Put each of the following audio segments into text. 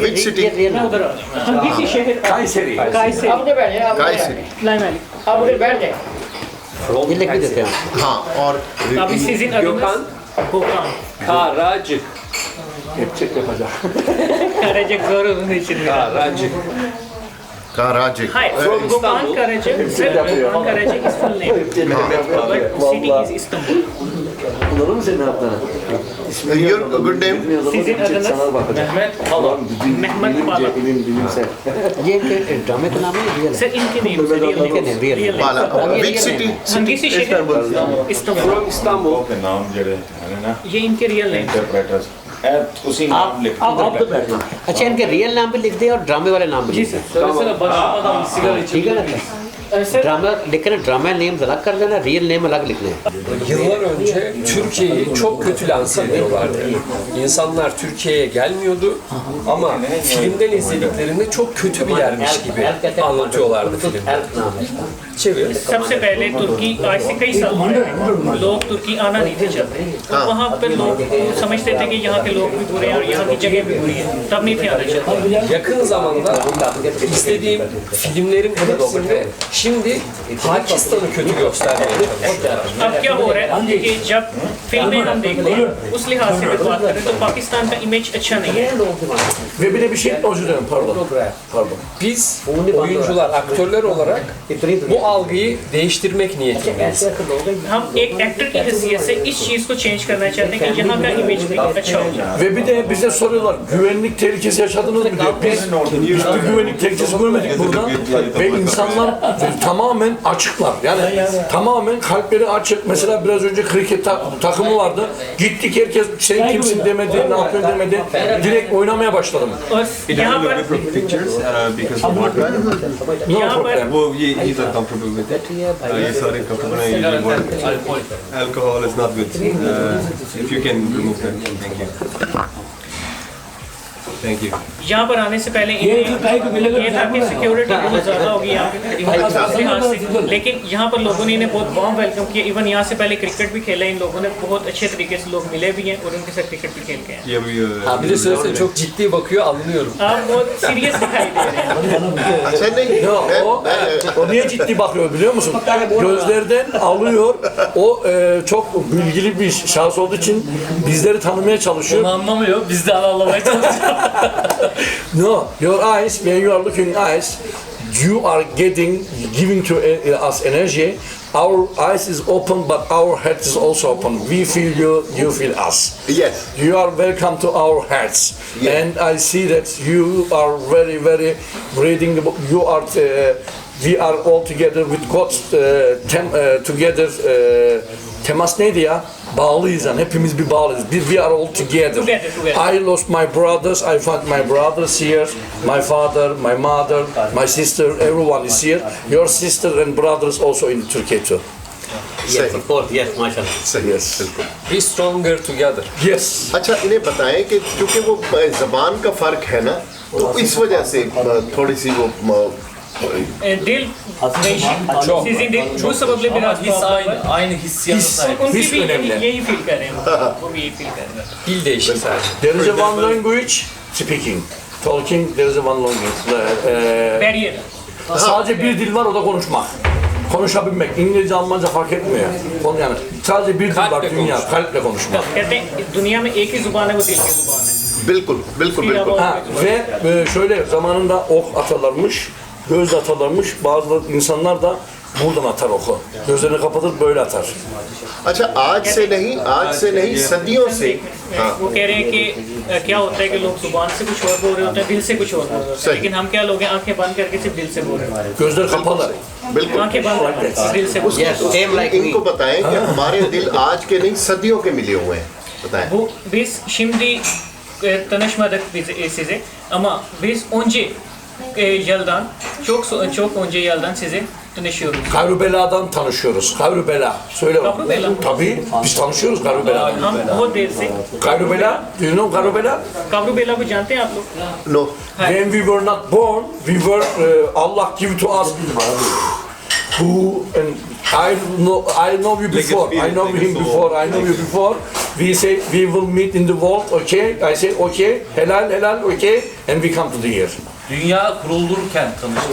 which city? Kayseri. आप उधर बैठ जाए, Kayseri. आप उधर बैठ जाए। ये लिख भी देते हैं हाँ और Abi sizin adınız Gökhan. Karacık. Gerçek yapacak. Karacık zor olduğu için. Karacık. Karacık. Hayır, Gökhan Karacık. Gökhan Karacık is full name. But city is Istanbul. Bunları mı senin yaptığını? Your good name? Sizin adınız Mehmet Pala. Mehmet Pala. Bilimsel. ये इनके ड्रामे का नाम है real Sir, इनके name से इनके नहीं real real name. Pala. Which city? हंगीसी शहर इस्तांबुल। From İstanbul. के नाम जड़े है ना ये इनके real name. इंटरप्रेटर्स उसी नाम लिख आप da बैठना. अच्छा इनके रियल नाम भी लिख दिए और ड्रामे वाले नाम भी जी लिख दिए सर। ठीक है ना Sir, ड्रामा लिख कर ड्रामा नेम अलग कर देना रियल नेम अलग लिखने हैं Yıllar önce Türkiye'yi çok kötü lanse ediyorlardı. İnsanlar Türkiye'ye gelmiyordu ama filmden izlediklerinde çok kötü bir yermiş gibi anlatıyorlardı filmde. Çevir. सबसे पहले तुर्की आज से कई साल पहले लोग तुर्की आना नहीं थे चाहते तो वहाँ पर लोग समझते थे कि यहाँ के लोग भी बुरे हैं और यहाँ की जगह भी बुरी है तब नहीं थे आना चाहते Yakın zamanda izlediğim filmlerin hepsinde şimdi Pakistan'ı kötü göstermeye çalışıyorlar. अब क्या हो रहा है कि जब फिल्में हम देखते हैं उस लिहाज से अगर बात करें तो पाकिस्तान का इमेज अच्छा नहीं है Ve bir de bir şey, özür dilerim, pardon. Biz oyuncular, aktörler olarak bu algıyı değiştirmek niyetindeyiz. हम एक एक्टर की हैसियत से इस चीज़ को चेंज करना चाहते हैं कि यहाँ का इमेज भी अच्छा हो जाए Ve bir de bize soruyorlar, güvenlik tehlikesi yaşadınız mı diyor. Biz hiçbir güvenlik tehlikesi görmedik burada. Ve insanlar tamamen açıklar. Yani tamamen kalpleri açık. Mesela biraz önce kriket takımı vardı. Gittik herkes sen kimsin demedi, ne yapıyorsun demedi. Direkt oynamaya başladım. और यहाँ पर pictures because No यहाँ पर problem. वो ये ही तो comfortable with it ये सारे कंफर्टेबल हैं ये alcohol is not good if you can remove that thank you यहाँ पर आने से पहले ये था कि सिक्योरिटी बहुत ज़्यादा होगी यहाँ पे उस लिहाज से लेकिन यहाँ पर लोगों ने इन्हें बहुत वार्म वेलकम किया इवन यहाँ से पहले क्रिकेट भी खेला इन लोगों ने बहुत अच्छे तरीके से लोग मिले भी हैं और उनके साथ क्रिकेट भी खेल के हैं ये अभी Bir de söylese çok ciddi bakıyor, anlıyorum. आप बहुत सीरियस दिखाई दे रहे हैं अच्छा नहीं Ya o niye ciddi bakıyor biliyor musun? Gözlerden alıyor. O çok bilgili bir şahıs olduğu için bizleri tanımaya çalışıyor. anlamıyor biz de anlamaya çalışıyoruz No, your eyes, when you are looking eyes, you are giving to us energy. Our eyes is open, but our heart is also open. We feel you, you feel us. Yes. You are welcome to our hearts, and I see that you are very, very breathing. You are. We are all together with God. Together. Temas neydi ya? Bağlıyız yani. Hepimiz bir bağlıyız. We are all together. Together. I lost my brothers. I found my brothers here. My father, my mother, my sister. Everyone is here. Your sister and brothers also in Turkey too. yes of course yes माशाल्लाह सही Yes. बिल्कुल Be stronger together. Yes. अच्छा इन्हें बताएं कि क्योंकि वो जबान का फर्क है ना तो इस वजह से थोड़ी सी वो दिल sizin dil bu sebeple biraz aynı hissiyata sahip. उनकी His भी önemli. यही फील कर रहे हैं वो भी यही फील कर रहे हैं Dil değişik sadece. There is a one language speaking. Talking, there is a one language. Barrier Sadece bir dil var, o da konuşmak. Konuşabilmek. İngilizce, Almanca fark etmiyor. Yani sadece bir dil var Kalple dünya, konuşmak. kalple konuşmak. कहते हैं दुनिया में एक ही जुबान है वो दिल की जुबान है बिल्कुल बिल्कुल बिल्कुल Ha, ve şöyle zamanında ok atarlarmış, göz atarlarmış. Bazı insanlar da buradan atar oku. Gözlerini kapatır böyle atar. अच्छा आज से नहीं सदियों से हाँ वो कह रहे हैं कि क्या होता है कि लोग जुबान से कुछ और बोल रहे होते हैं दिल से कुछ और बोल रहे होते हैं सही। लेकिन हम क्या लोग हैं आंखें बंद करके सिर्फ दिल से बोल रहे हैं Gözler kapalı. बिल्कुल आंखें बंद करके दिल से बोल रहे yes same like इनको me बताएं कि हमारे दिल आज के नहीं सदियों के मिले हुए हैं बताएं हैं. Bu biz şimdi tanışmadık size ama biz önce yıldan çok önce yıldan sizi tanışıyoruz. Kavrubela'dan tanışıyoruz. Kavrubela. Söyle bak. Kavrubela? Tabii. Biz tanışıyoruz Kavrubela'dan. हम बहुत देर से Kavrubela. Do you know Kavrubela? काबरूबेला को जानते हैं आप लोग no When we were not born, we were Allah give to us who and I know you before. I know him before. I know you before. We say we will meet in the world. Okay. I say okay. Helal. Okay. And we come to the year. Dünya kurulurken tanıştık.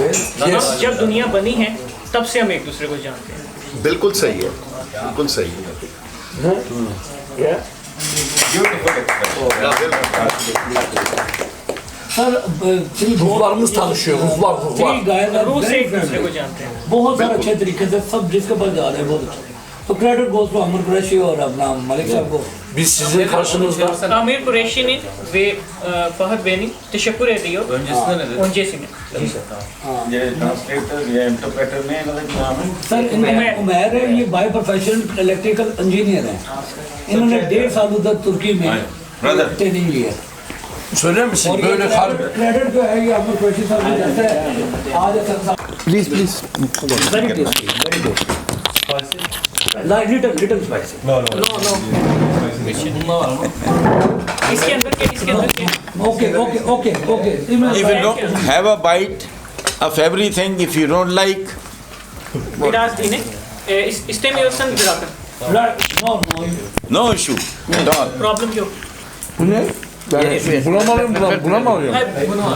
Yes. जब दुनिया बनी है तब से हम एक दूसरे को जानते हैं। बिल्कुल सही है, बिल्कुल सही है। Yeah. Sir Ruhlarımız tanışıyor. Ruhlar. रूह से एक दूसरे को जानते हैं। बहुत सारे अच्छे तरीके से सब जिसके पास जा रहे हैं बहुत अच्छा। तो क्रेडिट गोज टू अमर कुरैशी और अपना मलिक साहब को। Biz sizin karşınızda आमिर कुरैशी ने वे फहद बेनी तशक्कुर ediyor öncesine. सर इनमें उमैर है, ये बाय प्रोफेशन इलेक्ट्रिकल इंजीनियर हैं। इन्होंने 1.5 साल उधर तुर्की में ट्रेनिंग ली है। söyler misin और böyle harbi? क्रेडिट जो है ये अमर कुरैशी साहब ने जैसे आज please very tasty very good like little spicy इसके अंदर के okay If you don't have a bite of everything, if you don't like, biraz yine istemiyorsan bırakın. no issue at all. Problem yok. Bu ne? Buna mı alıyorum? Buna mı alıyorum? Hayır, bunu al.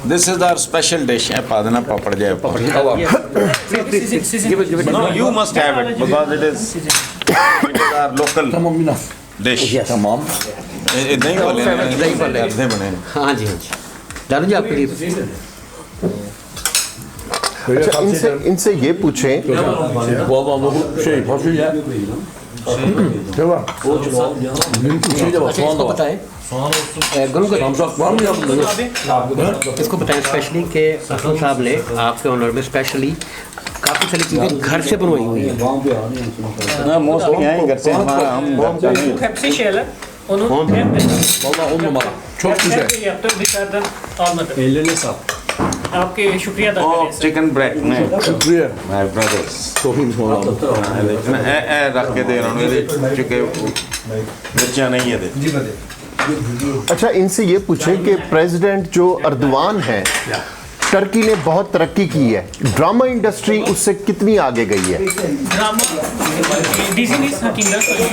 This is our special dish, padana papad jai. No, you must have it because it is our local Tamam Mina. dish. Tamam. नहीं बोले नहीं बोले अर्धे बने हाँ जी डालू जी आपके लिए अच्छा, इनसे ये पूछें, Vallahi bu şey fasulye. Devam. Bir şey de var. अच्छा Soğan इसको da var. बताएं गुरु को Samsak var mı ya bunda? इसको बताएं स्पेशली कि असलम साहब ने आपके ऑनर में स्पेशली काफ़ी सारी चीज़ें घर से बनवाई हुई है मोस्टली यहीं घर से हम Hepsi şeyler. Onu hem de Vallahi 10 numara. Çok güzel. hem de yaptım dışarıdan almadım. Ellerine sağlık. आपके शुक्रिया अदा Oh, करें सर। chicken breast में Şükriye. my brothers Çok iyi soğan. रख के दे रहा हूँ चुके बच्चा नहीं है दे अच्छा इनसे ये पूछें कि प्रेसिडेंट जो अर्दवान है, टर्की ने बहुत तरक्की की है, ड्रामा इंडस्ट्री उससे कितनी आगे गई है? Drama diziniz hakkında söylüyor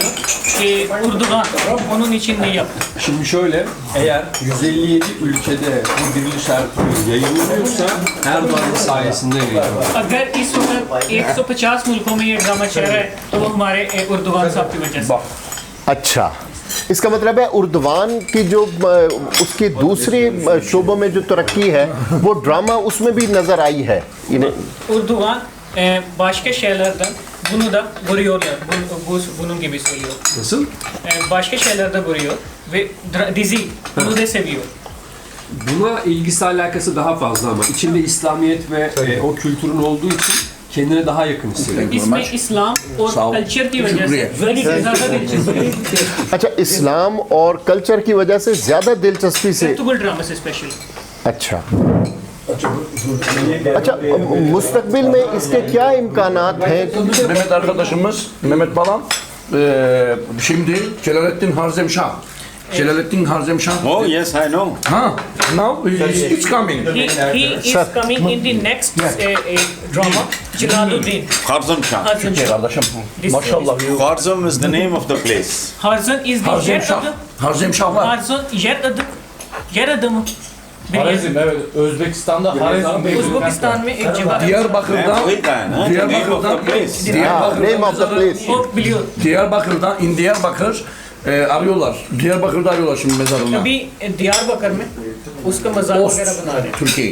ki Erdoğan onun için ne yaptı? Şimdi şöyle, eğer 157 ülkede bu dirilişler yayınlanıyorsa Erdoğan'ın sayesinde yayınlanıyor. अगर इस वक्त 150 मुल्कों में ये ड्रामा चल रहा है तो वो हमारे उर्दुगान साहब की वजह से। अच्छा, इसका मतलब है उर्दवान की जो उसकी दूसरी शोबों में जो तरक्की है वो ड्रामा उसमें भी नजर आई है इन्हें। Erdoğan başka şeylerden bunu da görüyorlar. Bunun gibi söylüyor. Nasıl? Başka şeyler de görüyor ve dizi bunu da seviyor. Buna ilgisi alakası daha fazla ama içinde İslamiyet ve o kültürün olduğu için kendine daha yakın hissediyor. इसमें इस्लाम और कल्चर की वजह से ज़्यादा दिलचस्पी है। अच्छा, इस्लाम और कल्चर की वजह से ज्यादा दिलचस्पी से। पोर्तुगल ड्रामा से स्पेशली। अच्छा अच्छा, मुस्तकबिल में इसके क्या इम्कानात हैं? Mehmet arkadaşımız, Mehmet Balan, şimdi Celalettin Harzemşah. Celalettin Harzemşah. Oh yes, I know. Ha, now it's coming. He is coming in the next drama, Jalaluddin. Kharzam Shah. Harzan Shah. Kardeşim, maşallah. Kharzam is the name of the place. Harzan is the yer Harzemşah. adı. Harzemşah var. Harzan yer adı. Yer adı mı? Harezm evet. Özbekistan'da Harezm Bey. Uzbekistan में एक जगह है। Diyarbakır'dan, वही का है ना, the name of the place. Name of the place. वो biliyor. Diyarbakır'dan, in Diyarbakır arıyorlar. Diyarbakır'da arıyorlar şimdi mezarına. अभी Diyarbakır में उसका मज़ार Ost, वगैरह बना रहे हैं। Turkey.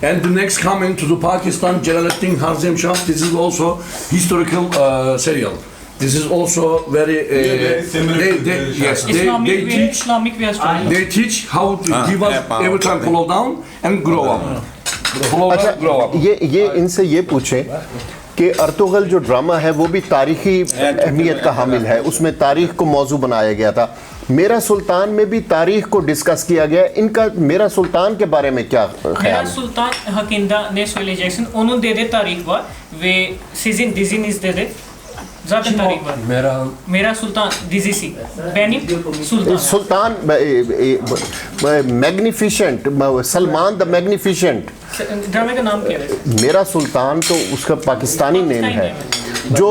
And the next coming to the Pakistan, Jalaluddin Harzemşah. This is also historical serial. This is also very yes, Islamic ve astronomy. they teach how to give us every time follow down and grow up. अच्छा, Grow up. ये इनसे ये पूछें कि अर्तुगल जो ड्रामा है वो भी तारीखी अहमियत का हामिल है, उसमें तारीख को मौजू बनाया गया था। मेरा सुल्तान में भी तारीख को डिस्कस किया गया। इनका मेरा सुल्तान के बारे में क्या Meral ख्याल? Sultan hakkında ne söyleyeceksin? Onun dedi tarih var ve sizin diziniz dedi Zaten तारीख var. मेरा सुल्तान DZC benim सुल्तान सुल्तान मैग्निफिशेंट, सलमान द मैग्निफिशेंट। ड्रामे का नाम क्या है? मेरा सुल्तान तो उसका पाकिस्तानी नेम है, जो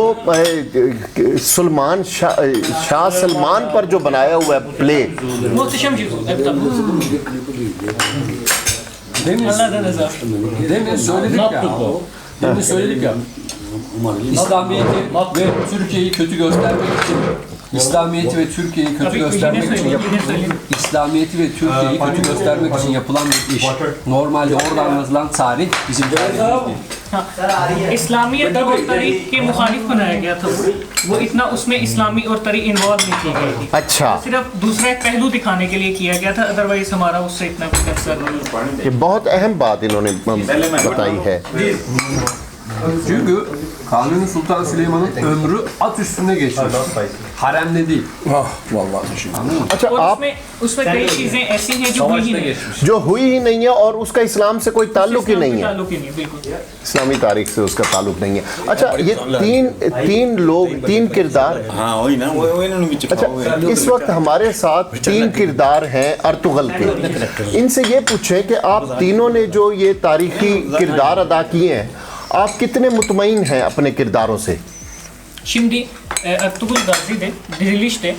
सलमान शाह सलमान पर जो बनाया हुआ है play. Muhteşem Cüzü. Allah'tan razı. Demin söyledik ya. İslamiyet'i ve Türkiye'yi kötü göstermek için İslamiyet'i ve Türkiye'yi kötü göstermek için İslamiyet'i ve Türkiye'yi kötü göstermek için yapılan bir iş. Normalde orada anlatılan tarih bizim tarihimiz değil. इस्लामियत और तरीक़ के मुखालिफ बनाया गया था वो इतना उसमें इस्लामी और तरीक़ इन्वॉल्व नहीं की गई थी। अच्छा, सिर्फ दूसरा एक पहलू दिखाने के लिए किया गया था, अदरवाइज हमारा उससे इतना कोई असर नहीं। ये बहुत अहम बात इन्होंने बताई है। Çünkü Kanuni Sultan Süleyman'ın ömrü at üstünde geçmiş. Haremde değil. Vallahi şimdi. अच्छा, और आप उसमें कई चीज़ें ऐसी हैं जो हुई ही नहीं, जो हुई ही नहीं है और उसका इस्लाम से कोई ताल्लुक ही नहीं है, ताल्लुक ही नहीं, बिल्कुल इस्लामी तारीख से उसका ताल्लुक नहीं है। अच्छा, ये तीन लोग, तीन किरदार। हाँ वही ना, वो इन्होंने भी अच्छा, इस वक्त हमारे साथ तीन किरदार हैं अर्तुगल के। इनसे ये पूछें कि आप तीनों ने जो ये तारीखी किरदार अदा किए हैं, आप कितने मुतमईन हैं अपने किरदारों से? Şimdi Ertuğrul Gazi de, diriliş de,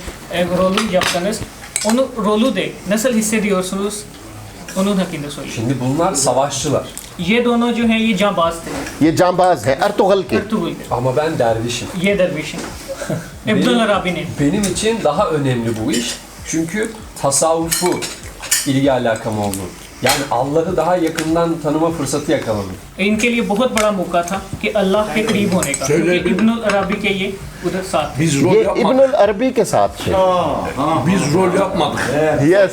rolü yaptınız. Onu rolü de nasıl hissediyorsunuz? Onun hakkında söyleyin. Şimdi bunlar savaşçılar. ये दोनों जो हैं ये जांबाज थे। ये जांबाज हैं अर्तुगल के। Ertuğrul के। Ama ben dervişim. ये दरवेश हैं। Abdul Arabi ने। Benim için daha önemli bu iş. Çünkü tasavvufu ilgi alakam oldu. Yani Allah'ı daha yakından tanıma fırsatı yakaladım. इनके लिए बहुत बड़ा मौका था कि अल्लाह के करीब होने का। क्योंकि इब्नुल अरबी के ये उधर साथ थे। Biz rol ये yapmadık. इब्नुल अरबी के साथ थे। Biz rol yapmadık. Yes,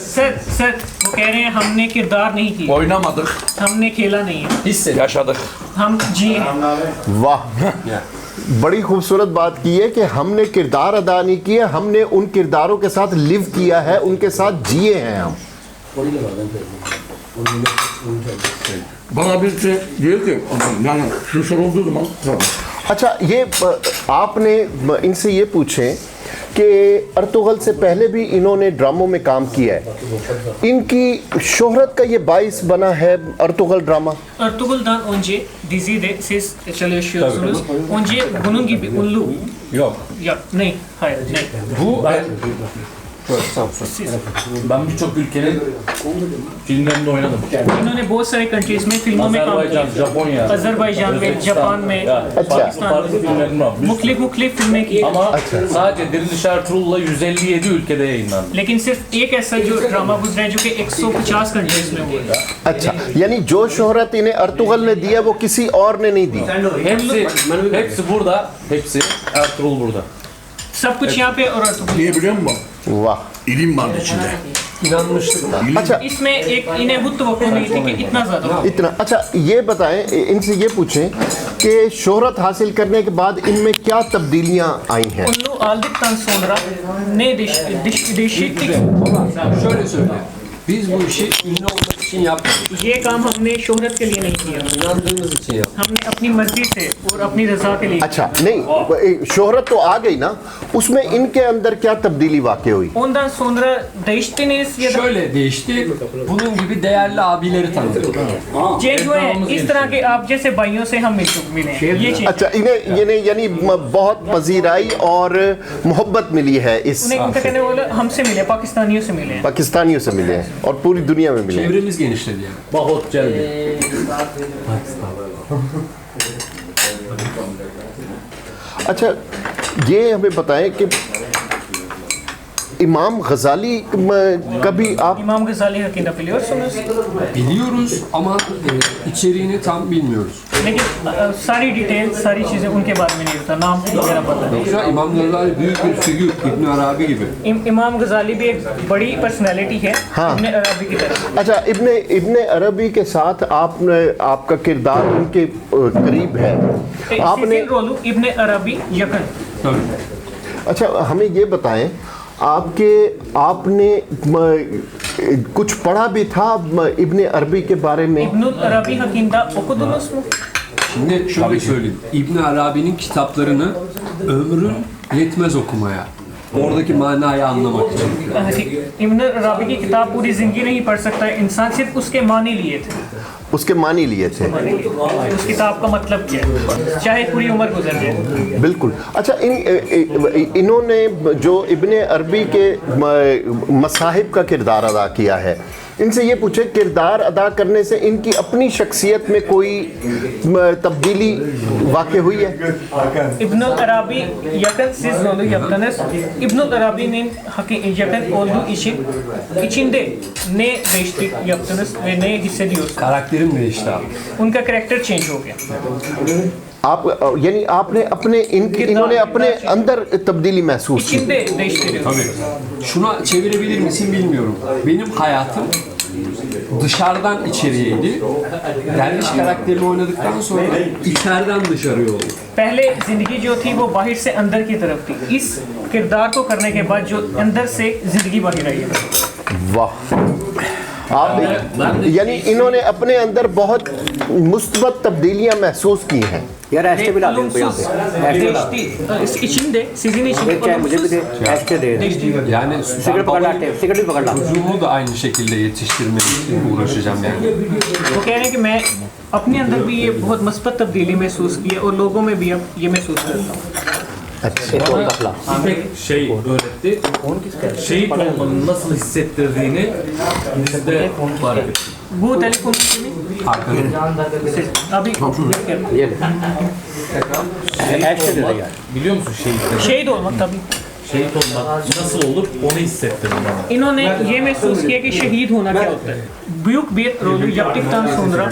sir वो कह रहे हैं हमने किरदार नहीं किया, Oynamadık. हमने खेला नहीं है, Hissettim. Yaşadık. हम जिए हैं। वाह, बड़ी खूबसूरत बात की है कि हमने किरदार अदा नहीं किए, हमने उन किरदारों के साथ लिव किया है, उनके साथ जिए हैं हम। Bana birisi diyor ki yani şu sorulduğu zaman अच्छा, ये आपने इनसे ये पूछें कि अर्तुगल से पहले भी इन्होंने ड्रामों में काम किया है, इनकी शोहरत का ये बाइस बना है अर्तुगल drama. Ertuğrul'dan önce dizide siz çalışıyorsunuz. Önce bunun gibi ünlü Yok. yok, ne? Hayır, ne? Bu Siz Ben birçok ülkenin filmlerinde oynadım. इन्होंने बहुत सारे कंट्रीज में फिल्मों में काम Azerbaycan, किया, Japonya, अजरबैजान में, जापान में, Pakistan farklı filmlerim var. मुख्तलिफ फिल्में की, Ama sadece Diriliş Ertuğrul'la 157 ülkede yayınlandı. लेकिन सिर्फ एक ऐसा जो ड्रामा गुजरा है जो कि 150 कंट्रीज में हुआ है। अच्छा, यानी जो शोहरत इन्हें अर्तुगल ने दिया वो किसी और ने नहीं दी। Hepsi burada, hepsi Ertuğrul burada. सब कुछ यहाँ पे और Ertuğrul। niye biliyor musun? वाह, İlim vardı içinde. inanmıştık da. अच्छा, इसमें एक इन्हें खुद तवक्को नहीं थी कि इतना ज्यादा हो। इतना। अच्छा, ये बताएं, इनसे ये पूछें कि शोहरत हासिल करने के बाद इनमें क्या तब्दीलियां आई हैं? Ünlü aldıktan sonra ne değişiklik? Şöyle söyleyeyim. Biz bu işi ünlü olmak için yapmadık. ये काम हमने शोहरत के लिए नहीं किया, İnandığımız için yaptık. हमने अपनी मर्जी से और अपनी रजा के लिए। अच्छा, नहीं, शोहरत तो आ गई ना, उसमें इनके अंदर क्या तब्दीली वाक़ई हुई? Ondan sonra değiştiniz ya da Şöyle değişti. Bunun gibi değerli abileri tanıdık. ये जो है इस तरह के आप जैसे भाइयों से हम मिले हैं। ये चीज अच्छा, इन्हें यानी बहुत पजीराई और मोहब्बत मिली है इस उन्हें उनका कहने वाला हमसे मिले, पाकिस्तानियों से मिले हैं। पाकिस्तानियों से मिले हैं और पूरी दुनिया में मिले हैं। Çevremiz genişledi yani. Bahot geldi. अच्छा, ये हमें बताएं कि इमाम गजाली कभी आप İmam Gazali hakkında biliyorsunuz. Biliyoruz ama içeriğini tam bilmiyoruz. लेकिन सारी डिटेल, सारी चीजें उनके बारे में नहीं पता, नाम वगैरह पता नहीं। Yoksa İmam Gazali büyük bir figür, İbn Arabi gibi. इमाम गजाली भी एक बड़ी पर्सनालिटी है, हाँ। इब्न अरबी की तरह। अच्छा, इब्ने अरबी के साथ आपका किरदार उनके करीब है, आपने रोलू इब्न अरबी यकन। अच्छा, हमें ये बताएं, आपने कुछ पढ़ा भी था इब्ने अरबी के बारे में? İbn Arabi hakkında okudunuz mu? Şimdi şöyle söyleyeyim. İbn Arabi'nin kitaplarını ömrün yetmez okumaya. Oradaki manayı anlamak için. इब्न अराबी की किताब पूरी जिंदगी नहीं पढ़ सकता है इंसान, सिर्फ उसके मानी लिए थे। उसके मानी लिए थे। उस किताब का मतलब क्या है, चाहे पूरी उम्र गुजर जाए। बिल्कुल। अच्छा, इन्होंने जो इब्ने अरबी के मसाहिब का किरदार अदा किया है, इनसे ये पूछे किरदार अदा करने से इनकी अपनी शख्सियत में कोई तब्दीली वाक़ई हुई है? İbn Arabi yakın siz onu yaptınız. İbn Arabi'nin yakın olduğu için içinde ne değişiklik yaptınız ve ne hissediyorsunuz? Karakterim değişti abi. उनका कैरेक्टर चेंज हो गया। आप यानी आपने अपने इन्होंने अपने अंदर तब्दीली महसूस की? İçinde değiştiriyor. Şuna çevirebilir misin bilmiyorum. Benim hayatım dışarıdan içeriyeydi. Derviş karakterini oynadıktan sonra içeriden dışarıya oldu. पहले जिंदगी जो थी वो बाहर से अंदर की तरफ थी। इस किरदार को करने के बाद जो अंदर से जिंदगी बाहर आई है। वाह। आप यानी इन्होंने अपने अंदर बहुत मुस्तबत तब्दीलियां महसूस की हैं। यार ऐसे भी ला दे इनको यहाँ पे, Değişti. İçinde, sizin içinde. चाहे मुझे भी दे, ऐसे दे। Yani सिगरेट पकड़ ला, सिगरेट भी पकड़ ला। çocuğumu da aynı şekilde yetiştirmek için uğraşacağım yani. वो कह रहे हैं कि मैं अपने अंदर भी ये बहुत मस्बत तब्दीली महसूस की है और लोगों में भी अब ये महसूस करता हूँ। Şey öğretti. Şehit olmanın nasıl hissettirdiğini bizde var. Bu telefon kimi? Abi ऐसे दे दे यार। Biliyor musun şehitleri? şehit olmak tabii. Şehit olmak nasıl olur onu hissettirdi bana. इन्होंने ये महसूस किया कि शहीद होना क्या होता है. Büyük bir rolü yaptıktan sonra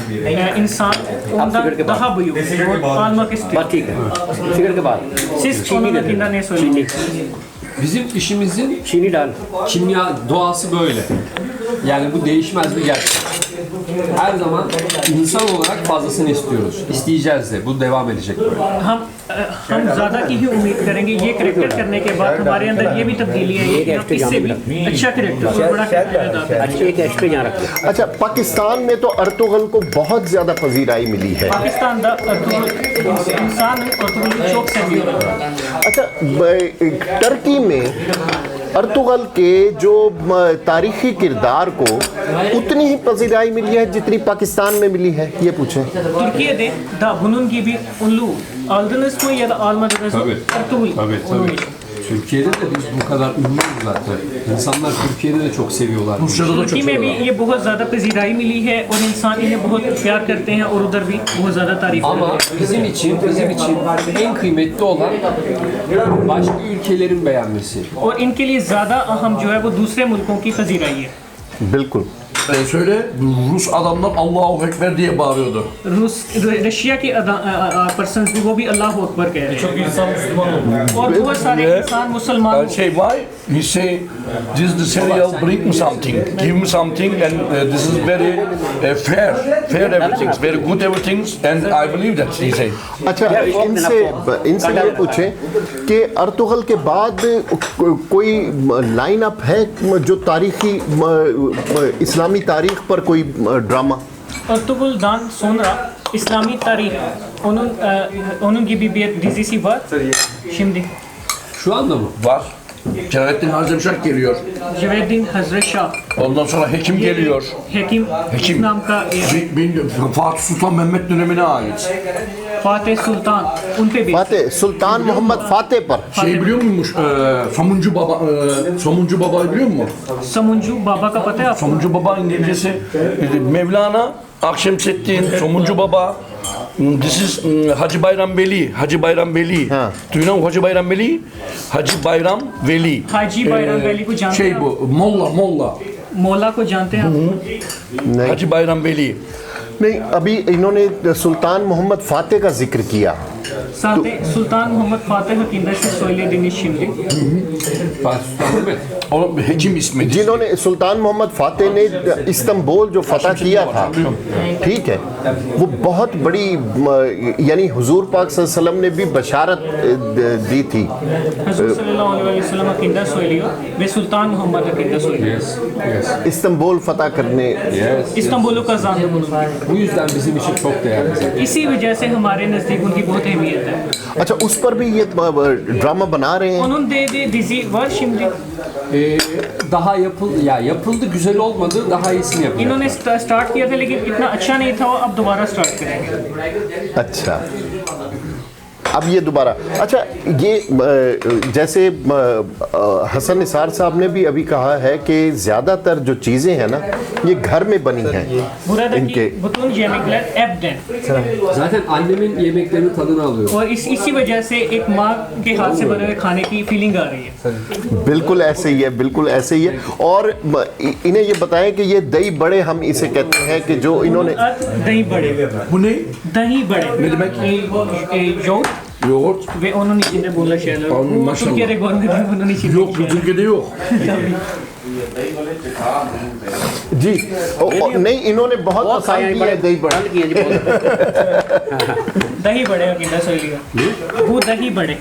insan ondan daha büyük rol almak istiyor. बस ठीक है। सिगरेट के बाद Siz onun hakkında ne söyleyeceksiniz? Bizim işimizin चीनी डाल। kimya doğası böyle. Yani bu değişmez bir gerçek. Her zaman insan olarak fazlasını istiyoruz. İsteyeceğiz de. Bu devam edecek böyle. हम ज़्यादा की ही उम्मीद करेंगे। ये करेक्टर करने के बाद हमारे अंदर ये भी तब्दीली है कि हम इससे भी अच्छा करेक्टर और बड़ा करेक्टर अदा करें। अच्छे एक एक्स्ट्रा यहाँ रखते। अच्छा, पाकिस्तान में तो अर्तुगल को बहुत ज़्यादा पजीराई मिली है। पाकिस्तान दा इंसान और चौक से भी अच्छा, टर्की में अर्तुगल के जो तारीखी किरदार को उतनी ही पजीराई मिली है जितनी पाकिस्तान में मिली है, ये पूछें। Türkiye'de da bunun gibi ünlü aldınız mı ya da almadınız mı? Tabii. Türkiye'de de biz bu kadar ünlüyüz zaten. İnsanlar Türkiye'de de çok seviyorlar. तुर्की में भी ये बहुत ज़्यादा पजीराई मिली है और इंसान इन्हें बहुत प्यार करते हैं और उधर भी बहुत ज़्यादा तारीफ करते Ama हैं। bizim için en kıymetli olan başka ülkelerin beğenmesi. और इनके लिए ज़्यादा अहम जो है वो दूसरे मुल्कों की पजीराई है। बिल्कुल। Söyle, Rus adamlar Allahu Ekber diye bağırıyordu. Russia के पर्सन भी वो भी अल्लाह अकबर कह रहे Çok insan Müslüman oldu. हैं और बहुत सारे इंसान मुसलमान हो Say why? He say, this is the cereal, bring me something, give me something, and this is very fair everything, very good everything, and I believe that, he say. अच्छा, इनसे ये पूछें कि अर्तुगल के बाद कोई लाइन अप है जो तारीखी इस्लामी तारीख पर कोई drama? Ertuğrul'dan sonra İslami tarih onun gibi bir dizisi var. Şimdi Şu anda mı? Var. Celalettin Hazremşah geliyor. Ceveddin Hazret Şah, Ondan sonra Hekim geliyor. Hekim İslam ka Fatih Sultan Mehmet dönemine ait. Fatih Sultan उन पे भी फातेह सुल्तान मोहम्मद फातेह पर Şey biliyor muymuş? Somuncu Baba'yı biliyor musun? समंजू बाबा का पता है आपको? Somuncu Baba İngilizcesi Mevlana, Akşemseddin, Somuncu Baba. This is Hacı Bayram Veli. Hacı Bayram Veli. Ha. Do you know Hacı Bayram Veli? Hacı Bayram Veli. Hacı Bayram Veli को जानते Şey हैं? bu, Molla. मौला को जानते हैं आप? नहीं, Hacı Bayram Veli. नहीं, अभी इन्होंने सुल्तान मोहम्मद फातेह का जिक्र किया। Sahte Sultan Muhammed Fatih hakkında siz söylediğiniz şimdi. Fatih Sultan Mehmet. O Hekim ismi. जिन्होंने सुल्तान मोहम्मद फातेह ने इस्तांबुल जो फतह किया था, ठीक है, वो बहुत बड़ी यानी हुजूर पाक सल्लल्लाहु अलैहि वसल्लम ने भी बशारत दी थी। Hazreti sallallahu aleyhi ve sellem hakkında söylüyor ve Sultan Muhammed hakkında söylüyor. Istanbul फतह करने İstanbul'u kazandı bunu. Bu yüzden bizim için çok değerli. इसी वजह से हमारे नज़दीक उनकी बहुत अहमियत है। अच्छा, उस पर भी ये ड्रामा बना रहे हैं? Onun dediği dizi var şimdi. Daha yapıldı, güzel olmadı, daha iyisini yapıyor. इन्होंने स्टार्ट किया था लेकिन इतना अच्छा नहीं था, अब दोबारा स्टार्ट करेंगे। अच्छा, अब ये दोबारा। अच्छा, ये जैसे हसन निसार साहब ने भी अभी कहा है कि ज़्यादातर जो चीज़ें हैं ना ये घर में बनी हैं Buradaki इनके। bütün yemekler evden. Zaten annemin yemeklerinin tadını alıyor. और इसी वजह से एक माँ के हाथ से बने हुए खाने की फीलिंग आ रही है। बिल्कुल ऐसे ही है, बिल्कुल ऐसे ही है। और इन्हें ये बताएं कि ये दही बड़े हम इसे कहते हैं कि जो इन्होंने दही बड़े, Bu ne? dही बड़े Ne demek? yoğurt Yoğurt. ve onun içinde bulunan şeyler. Anladım, Bu maşallah. Türkiye'de görmedim bunun içinde. Yok, bu Türkiye'de yok. जी नहीं, इन्होंने बहुत पसंद किया है दही बड़े। किया जी बहुत। दही बड़े हकीकत söylüyor. Bu दही बड़े.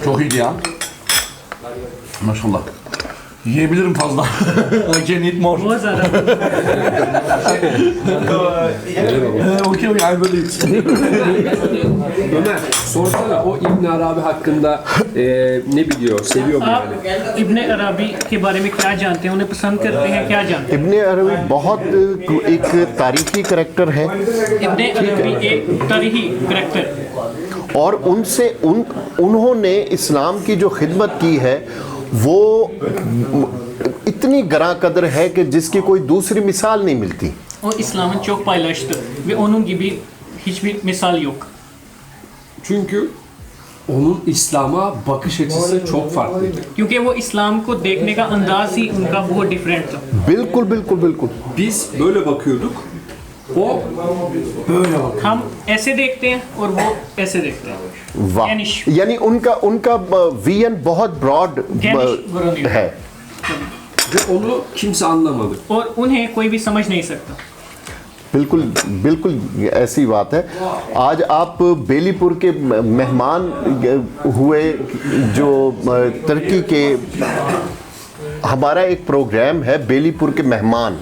Çok iyiydi ya. Maşallah. Yiyebilirim fazla. I can eat more. बहुत ज़्यादा। Okay, I will eat. Ömer, sorsana o İbn Arabi hakkında ne biliyor, seviyor mu आप yani? इब्ने अरबी के बारे में क्या जानते हैं, उन्हें पसंद करते हैं, क्या जानते हैं? इब्ने अरबी बहुत एक तारीखी करैक्टर है इब्ने अरबी एक तारीखी करैक्टर, और उनसे उन्होंने इस्लाम की जो खिदमत की है वो इतनी गरा कदर है कि जिसकी कोई दूसरी मिसाल नहीं मिलती। o İslam'ın çok paylaştı ve onun gibi hiçbir misal yok. Çünkü onun İslam'a bakış açısı çok farklıydı. क्योंकि वो इस्लाम को देखने का अंदाज ही उनका बहुत डिफरेंट था। बिल्कुल बिल्कुल बिल्कुल। Biz böyle bakıyorduk. O böyle bakıyor. हम ऐसे देखते हैं और वो ऐसे देखते हैं। वाह, Geniş. यानी उनका विजन बहुत ब्रॉड Geniş görünüyor. है। Ve onu kimse anlamadı. और उन्हें कोई भी समझ नहीं सकता। बिल्कुल बिल्कुल ऐसी बात है। आज आप बेलीपुर के मेहमान हुए, जो तुर्की के, हमारा एक प्रोग्राम है बेलीपुर के मेहमान।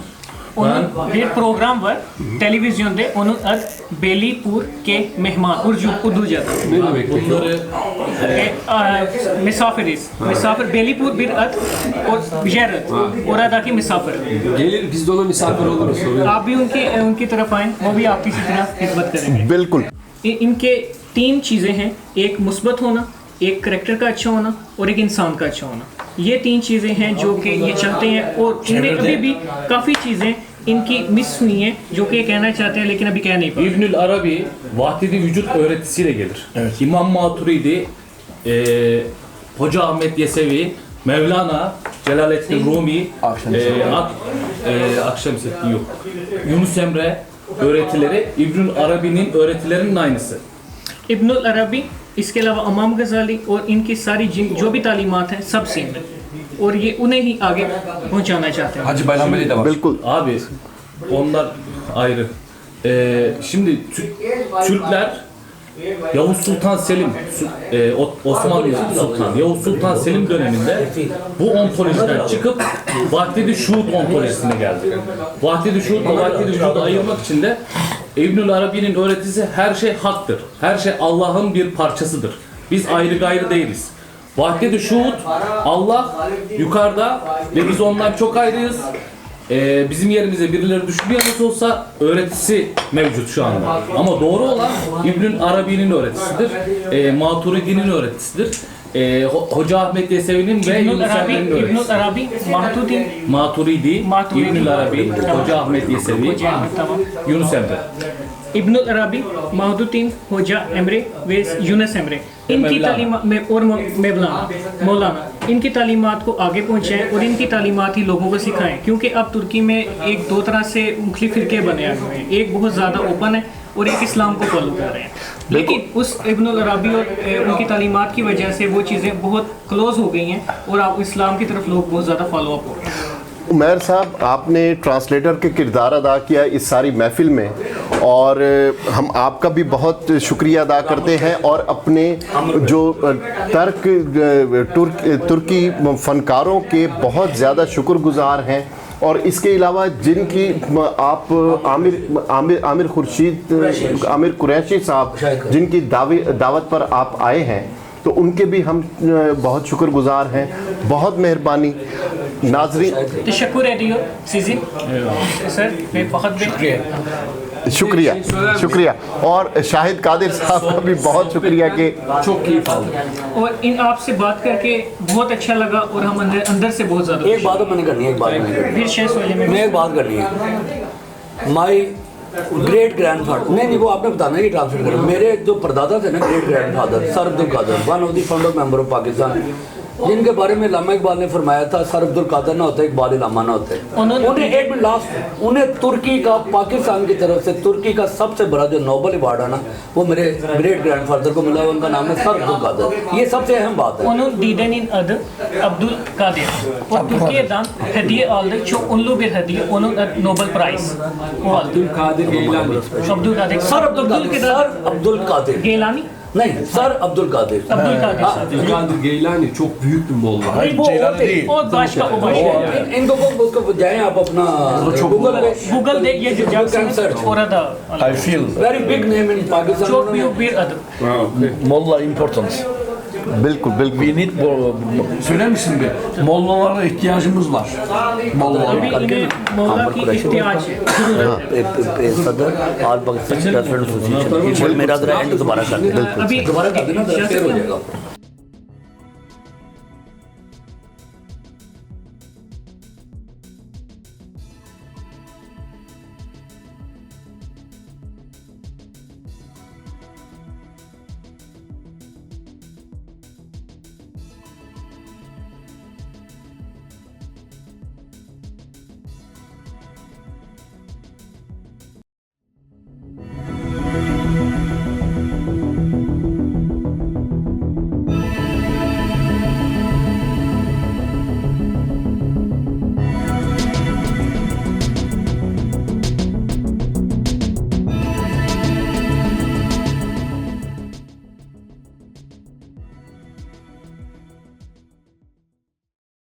Onun bir program var televizyonda, onun adı Belipur ke mehman, Urduca. Ne demek peki? Misafiriz. Misafir Belipur bir ad, yer, oradaki misafir. Gelir biz de ona misafir oluruz. Soruyor. आप भी उनकी तरफ आएं, वो भी आपकी तरफ खिदमत करेंगे। बिल्कुल। इनके 3 चीज़ें हैं, एक मुस्बत होना, एक करेक्टर का अच्छा होना और एक इंसान का अच्छा होना। ये 3 चीज़ें हैं जो कि ये चलते हैं, और इनमें अभी भी काफ़ी चीज़ें इनकी मिस हुई हैं जो कि कहना चाहते हैं लेकिन अभी कह नहीं पाते। İbnül Arabi vahdedi vücut öğretisiyle gelir. İmam Maturidi, Hoca Ahmet Yesevi, Mevlana, Celaleddin Rumi, Akşemseddin yok. Yunus Emre öğretileri İbnül Arabi'nin öğretilerinin aynısı. Ibnul अरबी, इसके अलावा इमाम गजाली और इनकी सारी जो भी तालीमात हैं सब सेम है, और ये उन्हें ही आगे पहुंचाना चाहते हैं। Hacı Bayram Veli de var. बिल्कुल। Abi onlar ayrı. Şimdi Türkler Yavuz Sultan Selim, Osmanlı Sultan Yavuz Sultan Selim döneminde bu ontolojiden çıkıp Vahdedi Şuhud ontolojisine geldi. Vahdedi Şuhud ve Vahdedi Vücud'u ayırmak için de İbnül Arabi'nin öğretisi her şey haktır. Her şey Allah'ın bir parçasıdır. Biz ayrı gayrı değiliz. Vahdedi Şuhud, Allah yukarıda ve biz ondan çok ayrıyız. Bizim yerimize birileri düşünüyor nasıl olsa öğretisi mevcut şu anda. Ama doğru olan İbnül Arabi'nin öğretisidir. Maturidi'nin öğretisidir. Hoca Ahmet Yesevi'nin ve Yunus Emre'nin öğretisi. İbnül Arabi, Maturidi, İbnül Arabi, Hoca Ahmet Yesevi, Yunus Emre. Ibnul अरबी, महदुद्दीन, होजा एमरे व यूनुस एमरे, इनकी तालीमात में और मौलाना इनकी तालीमात को आगे पहुँचाएँ और इनकी तालीमात ही लोगों को सिखाएं, क्योंकि अब तुर्की में एक 2 तरह से मुख्तलिफ फ़िरके बने हुए हैं। एक बहुत ज़्यादा ओपन है और एक इस्लाम को फॉलो कर रहे हैं, लेकिन उस इब्नुल अरबी और उनकी तालीमात की वजह से वो चीज़ें बहुत क्लोज हो गई हैं और अब इस्लाम की तरफ लोग बहुत ज़्यादा फॉलो अप हो रहे हैं। उमैर साहब, आपने ट्रांसलेटर के किरदार अदा किया इस सारी महफिल में, और हम आपका भी बहुत शुक्रिया अदा करते हैं, और अपने जो तुर्की फ़नकारों के बहुत ज़्यादा शुक्रगुज़ार हैं और इसके अलावा जिनकी आप आमिर खुर्शीद आमिर कुरैशी साहब जिनकी दावत पर आप आए हैं, तो उनके भी हम बहुत शुक्रगुजार हैं। बहुत मेहरबानी नाजरीन, तशक्कुर है दियो सीजी सर, मैं बहुत शुक्रिया शुक्रिया। और शाहिद कादिर साहब का भी बहुत शुक्रिया कि और इन आपसे बात करके बहुत अच्छा लगा और हम अंदर से बहुत ज़्यादा एक बात मैंने करनी है, एक बात मैंने करनी है। फिर शेष वाले में मैं एक बात करनी है। माई ग्रेट ग्रैंड फादर, नहीं वो आपने बताना है, ये ट्रांसलेट करो। मेरे जो परदादा थे ना, great grand father sir Abdul Qadir, one of the founder member of Pakistan, जिनके बारे में लामा इकबाल ने फरमाया था सर अब्दुल कादर ना होते इकबाल लामा ना होते। उन्हें एक मिनट लास्ट, उन्हें तुर्की का, पाकिस्तान की तरफ से तुर्की का सबसे बड़ा जो नोबल अवार्ड है ना, वो मेरे ग्रेट ग्रैंडफादर को मिला। उनका नाम है सर अब्दुल कादर। ये सबसे अहम बात है। Onun diden in adı Abdülkadir. O Türkiye'den hediye aldı. Çok ünlü bir hediye. Onun adı Nobel Prize. O aldı. Abdülkadir Geylani. Abdülkadir. Sir Abdul Kadir, sir Abdul Kadir Geylani. नहीं, sir Abdul Kadir. Abdülkadir. Geylani çok büyük bir molla. Hayır, o başka, o başka. इनको उसको जाएं आप अपना गूगल पे, Google de yazacaksınız. Orada. I feel very big name in Pakistan. Çok büyük bir adı. Molla important. बिल्कुल बिल्कुल। We need söyler misin bir? Mollalara ihtiyacımız var. Mollalara. अभी इन्हें मौला की इhtiyacı है। सदर ऑल पाकिस्तान रेस्टोरेंट एसोसिएशन मेरा एंड दोबारा कर दें। अभी दोबारा कर देना, फिर हो जाएगा।